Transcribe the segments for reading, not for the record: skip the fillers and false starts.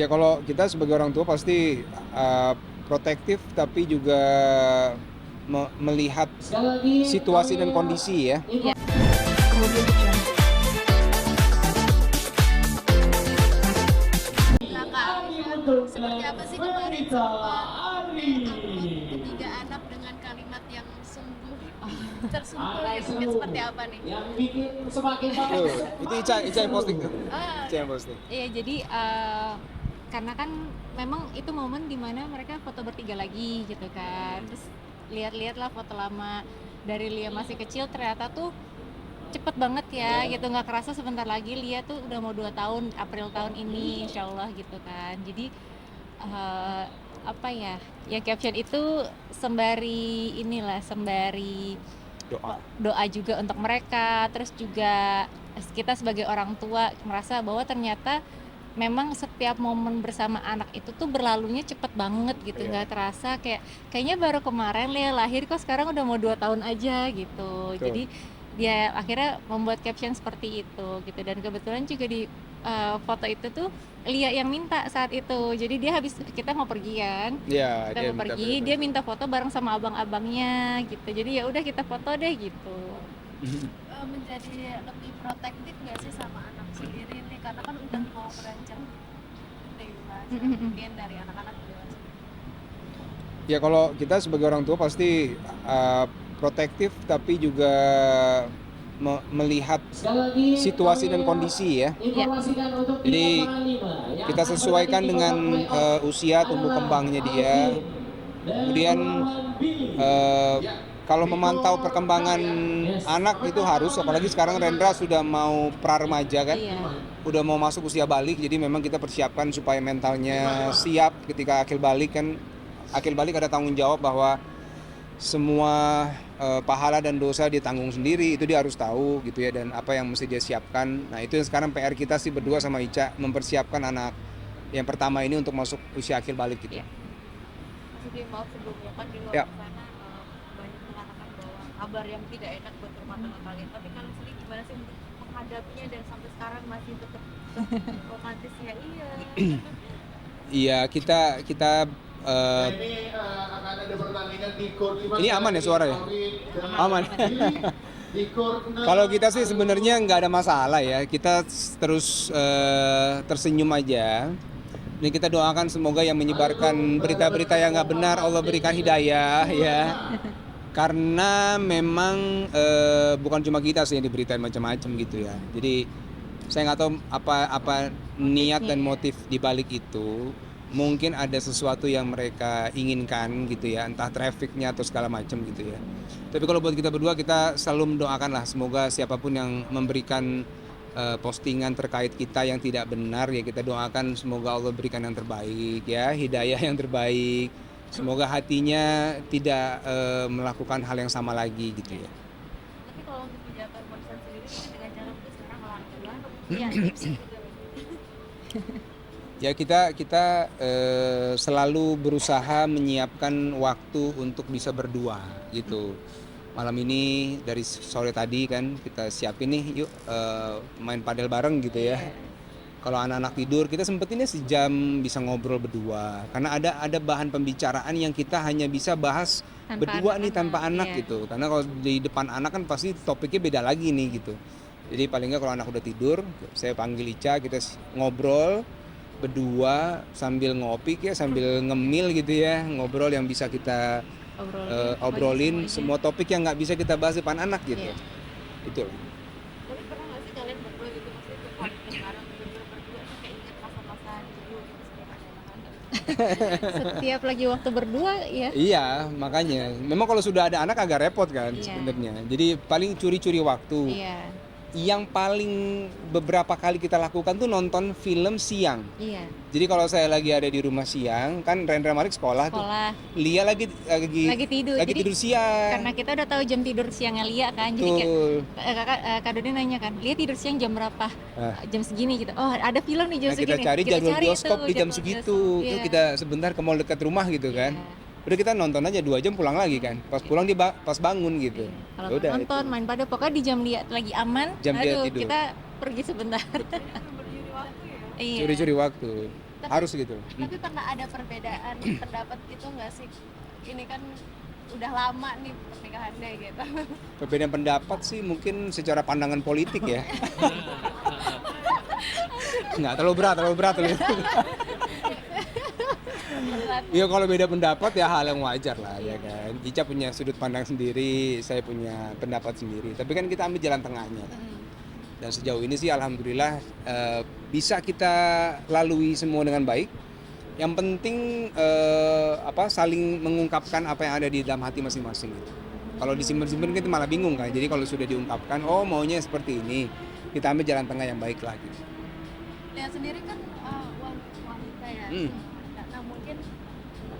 Ya kalau kita sebagai orang tua pasti protektif, tapi juga melihat situasi dan kondisi ya. Iya. Nah Kak Alisa, seperti apa sih kemarin sempat menyambut ketiga anak dengan kalimat yang sungguh tersentuh gitu, mungkin seperti apa nih? Itu Ica yang posting tuh. Ah, Ica yang posting. Iya, jadi karena kan memang itu momen dimana mereka foto bertiga lagi gitu kan. Terus lihat-lihat lah foto lama dari Lia masih kecil, ternyata tuh cepet banget ya gitu, nggak kerasa sebentar lagi Lia tuh udah mau 2 tahun, April tahun ini insya Allah gitu kan. Jadi apa ya, caption itu sembari doa juga untuk mereka. Terus juga kita sebagai orang tua merasa bahwa ternyata memang setiap momen bersama anak itu tuh berlalunya cepet banget gitu, nggak terasa kayaknya baru kemarin Lia lahir kok sekarang udah mau 2 tahun aja gitu. Betul. Jadi dia akhirnya membuat caption seperti itu gitu, dan kebetulan juga di foto itu tuh Lia yang minta saat itu. Jadi dia habis kita mau pergi kan, Iya, kita dia mau minta pergi, dia minta foto bareng sama abang-abangnya gitu. Jadi ya udah kita foto deh gitu. menjadi lebih protektif nggak sih sama anak sendiri nih, karena kan udah mau beranjak dewasa, mungkin dari anak-anak ke dewasa. Ya kalau kita sebagai orang tua pasti protektif, tapi juga melihat situasi dan kondisi ya. Jadi kita sesuaikan dengan usia tumbuh kembangnya dia. Kemudian kalau memantau perkembangan anak itu harus, apalagi sekarang Rendra sudah mau pra-remaja kan, Iya. udah mau masuk usia balik. Jadi memang kita persiapkan supaya mentalnya siap ketika akil balik kan. Akil balik ada tanggung jawab bahwa semua pahala dan dosa dia tanggung sendiri, itu dia harus tahu gitu ya, dan apa yang mesti dia siapkan. Nah itu yang sekarang PR kita sih berdua sama Ica, mempersiapkan anak yang pertama ini untuk masuk usia akil balik gitu. Iya. Jadi maaf sebelumnya kan di luar Ya. sana banyak mengatakan bahwa kabar yang tidak enak buat rumah tangga kalian, tapi kalian sendiri gimana sih untuk menghadapinya dan sampai sekarang masih tetap romantis ya? Iya. Iya, kita Ini akan ada pertandingan di court 5. ini aman ya suara ya? Aman. Di court 6. Kalau kita sih sebenarnya nggak ada masalah ya, kita terus tersenyum aja. Ini kita doakan semoga yang menyebarkan berita-berita yang nggak benar Allah berikan hidayah ya. Karena memang bukan cuma kita sih yang diberitain macam-macam gitu ya. Jadi saya nggak tahu apa niat dan motif di balik itu. Mungkin ada sesuatu yang mereka inginkan gitu ya, entah trafficnya atau segala macam gitu ya. Tapi kalau buat kita berdua, kita selalu mendoakan lah semoga siapapun yang memberikan postingan terkait kita yang tidak benar ya, kita doakan semoga Allah berikan yang terbaik ya, hidayah yang terbaik. Semoga hatinya tidak melakukan hal yang sama lagi gitu ya. Tapi kalau untuk menjaga konsen sendiri mungkin dengan cara mungkin sekarang alhamdulillah Iya. Ya kita selalu berusaha menyiapkan waktu untuk bisa berdua gitu. Malam ini dari sore tadi kan kita siapin nih, yuk main padel bareng gitu ya. Kalau anak-anak tidur kita sempetinnya sejam bisa ngobrol berdua. Karena ada bahan pembicaraan yang kita hanya bisa bahas Tanpa berdua nih, tanpa anak-anak, anak iya. gitu. Karena kalau di depan anak kan pasti topiknya beda lagi nih gitu. Jadi paling nggak kalau anak udah tidur, saya panggil Ica, kita ngobrol berdua sambil ngopi ya, sambil ngemil gitu ya, ngobrol yang bisa kita obrolin semua topik yang nggak bisa kita bahas depan anak gitu. Iya. Itu. tapi pernah nggak sih kalian berdua gitu, maksudnya tuh kalau sekarang berdua tuh kayak ingat masa-masa dulu gitu sebagai anak-anak? Setiap lagi waktu berdua ya. Iya, makanya. Memang kalau sudah ada anak agak repot kan Iya. sebenarnya. Jadi paling curi-curi waktu. Iya. Yang paling beberapa kali kita lakukan tuh nonton film siang. Iya. Jadi kalau saya lagi ada di rumah siang, kan Rendra Malik sekolah tuh. Sekolah Lia lagi tidur. lagi Jadi tidur siang. karena kita udah tahu jam tidur siangnya Lia kan, jadi Betul. Kak Doni nanya kan, Lia tidur siang jam berapa? Ah. Jam segini gitu. Oh ada film nih jam Nah, kita segini. cari jadwal bioskop tuh, di jam jadwal segitu. bioskop. Itu Iya. kita sebentar ke mall dekat rumah gitu kan. Iya. Udah kita nonton aja 2 jam pulang lagi kan. Pas pulang dia pas bangun gitu. Kalau Ya udah, nonton itu. main pada pokoknya di jam Lia lagi aman, Jam dia aduh tidur. kita pergi sebentar. Berdiri waktu ya. Iya. Curi-curi waktu. harus gitu. Tapi pernah ada perbedaan pendapat gitu nggak sih? Ini kan udah lama nih pernikahannya gitu. Perbedaan pendapat sih mungkin secara pandangan politik ya. Nggak terlalu berat. Ya kalau beda pendapat ya hal yang wajar lah ya kan. Ica punya sudut pandang sendiri, saya punya pendapat sendiri. Tapi kan kita ambil jalan tengahnya. Dan sejauh ini sih alhamdulillah bisa kita lalui semua dengan baik. Yang penting saling mengungkapkan apa yang ada di dalam hati masing-masing. Kalau disimpan-simpan kita malah bingung kan. Jadi kalau sudah diungkapkan, oh maunya seperti ini, kita ambil jalan tengah yang baik lagi. Lihat sendiri kan wanita ya. Nah mungkin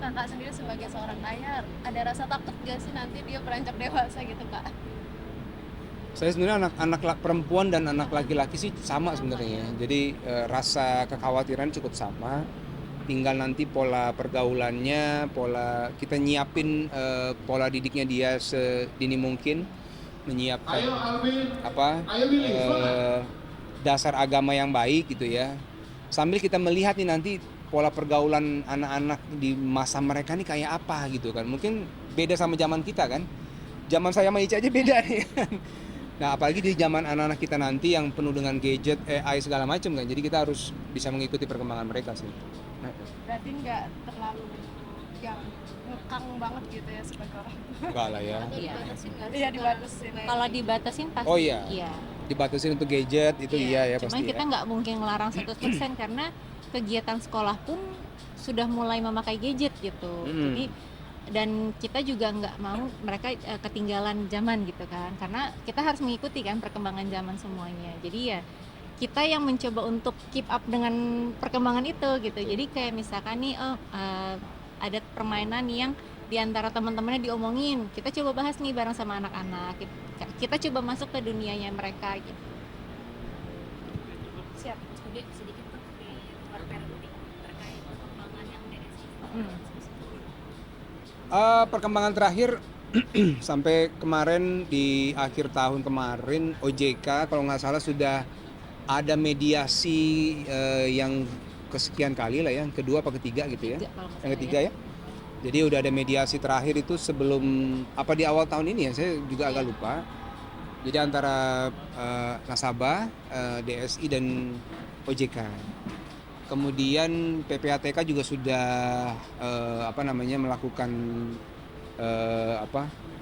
kakak sendiri sebagai seorang ayah ada rasa takut gak sih nanti dia beranjak dewasa gitu kak? Saya sebenarnya anak perempuan dan anak laki-laki sih sama sebenarnya. Jadi rasa kekhawatiran cukup sama. Tinggal nanti pola pergaulannya, kita nyiapin pola didiknya dia sedini mungkin, menyiapkan dasar agama yang baik gitu ya. Sambil kita melihat nih nanti pola pergaulan anak-anak di masa mereka nih kayak apa gitu kan. Mungkin beda sama zaman kita kan. Zaman saya sama Ica aja beda nih kan. Nah apalagi di zaman anak-anak kita nanti yang penuh dengan gadget, AI segala macam kan. Jadi kita harus bisa mengikuti perkembangan mereka sih. Berarti nggak terlalu yang ngekang banget gitu ya sebagai orang tua? Enggak lah ya. Iya dibatasin. Kalau dibatasin pasti. Oh iya. Dibatasin untuk gadget itu iya ya pasti. Cuman kita nggak mungkin ngelarang 100% karena kegiatan sekolah pun sudah mulai memakai gadget gitu. Jadi dan kita juga nggak mau mereka ketinggalan zaman gitu kan, karena kita harus mengikuti kan perkembangan zaman semuanya. Jadi ya kita yang mencoba untuk keep up dengan perkembangan itu gitu. Jadi kayak misalkan nih ada permainan yang diantara teman-temannya diomongin, kita coba bahas nih bareng sama anak-anak. Kita coba masuk ke dunianya mereka gitu. Siap. Sedikit di luar parenting terkait perkembangan yang DSI. Perkembangan terakhir sampai kemarin di akhir tahun kemarin OJK kalau nggak salah sudah ada mediasi yang kesekian kali lah ya, yang kedua apa ketiga gitu ya, yang ketiga ya. Jadi udah ada mediasi terakhir itu sebelum di awal tahun ini ya, saya juga agak lupa. Jadi antara nasabah, DSI dan OJK. Kemudian PPATK juga sudah melakukan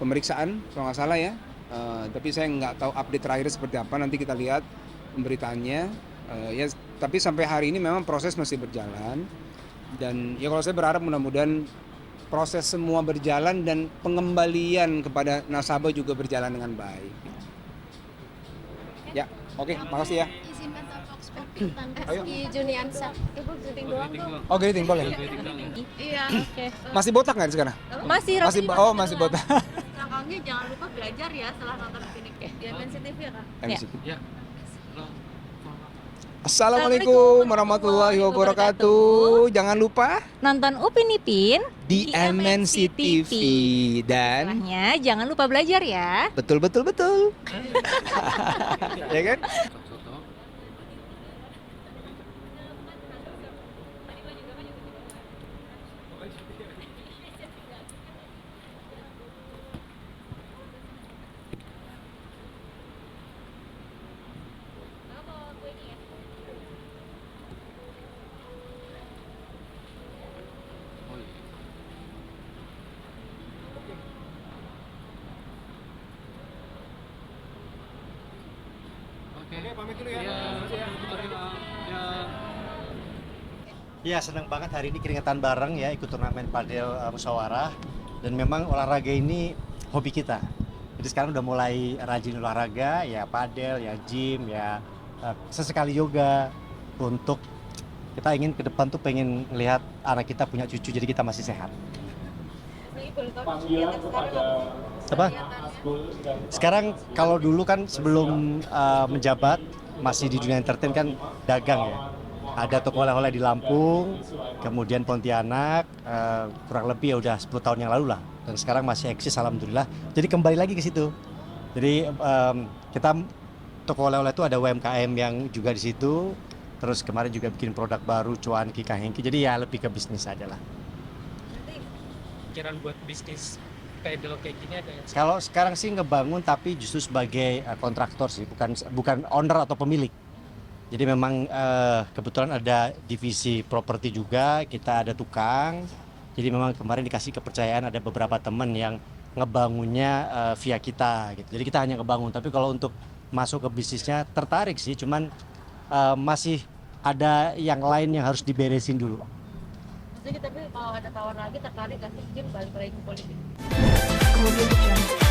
pemeriksaan kalau nggak salah ya. Tapi saya nggak tahu update terakhir seperti apa. Nanti kita lihat pemberitaannya. Tapi sampai hari ini memang proses masih berjalan. Dan ya kalau saya berharap mudah-mudahan proses semua berjalan dan pengembalian kepada nasabah juga berjalan dengan baik. Ya, oke, makasih ya. Izinkan Rizky Juniansa. Ibu greeting doang dong. Oh, greeting boleh. Iya, oke. Masih botak nggak sekarang? Masih Masih botak. Belakangnya jangan lupa belajar ya setelah nonton ini di MNC TV ya kan. Ya. Assalamualaikum warahmatullahi wabarakatuh. Jangan lupa nonton Upin Ipin di MNC TV dan setelahnya jangan lupa belajar ya. betul. Ya kan? Oke, pamit dulu ya. Ya senang banget hari ini keringetan bareng ya ikut turnamen padel musyawarah dan memang olahraga ini hobi kita. Jadi sekarang udah mulai rajin olahraga ya padel ya gym ya sesekali yoga untuk kita ingin ke depan tuh pengen melihat anak kita punya cucu jadi kita masih sehat. Apa? Sekarang kalau dulu kan sebelum menjabat masih di dunia entertain kan dagang ya. Ada toko oleh-oleh di Lampung, kemudian Pontianak, kurang lebih ya udah 10 tahun yang lalu lah. Dan sekarang masih eksis alhamdulillah. Jadi kembali lagi ke situ. Jadi kita toko oleh-oleh itu ada UMKM yang juga di situ. Terus kemarin juga bikin produk baru cuanki kahengki. Jadi ya lebih ke bisnis aja lah. Nanti Pikiran buat bisnis pedal kayak gini ada ya? Kalau sekarang sih ngebangun tapi justru sebagai kontraktor sih, bukan owner atau pemilik. Jadi memang kebetulan ada divisi properti juga, kita ada tukang. Jadi memang kemarin dikasih kepercayaan ada beberapa teman yang ngebangunnya via kita gitu. Jadi kita hanya ngebangun, tapi kalau untuk masuk ke bisnisnya tertarik sih, cuman masih ada yang lain yang harus diberesin dulu. maksudnya tapi kalau ada tawar lagi tertarik gak sih mungkin balik lagi ke politik? Audio Jungle.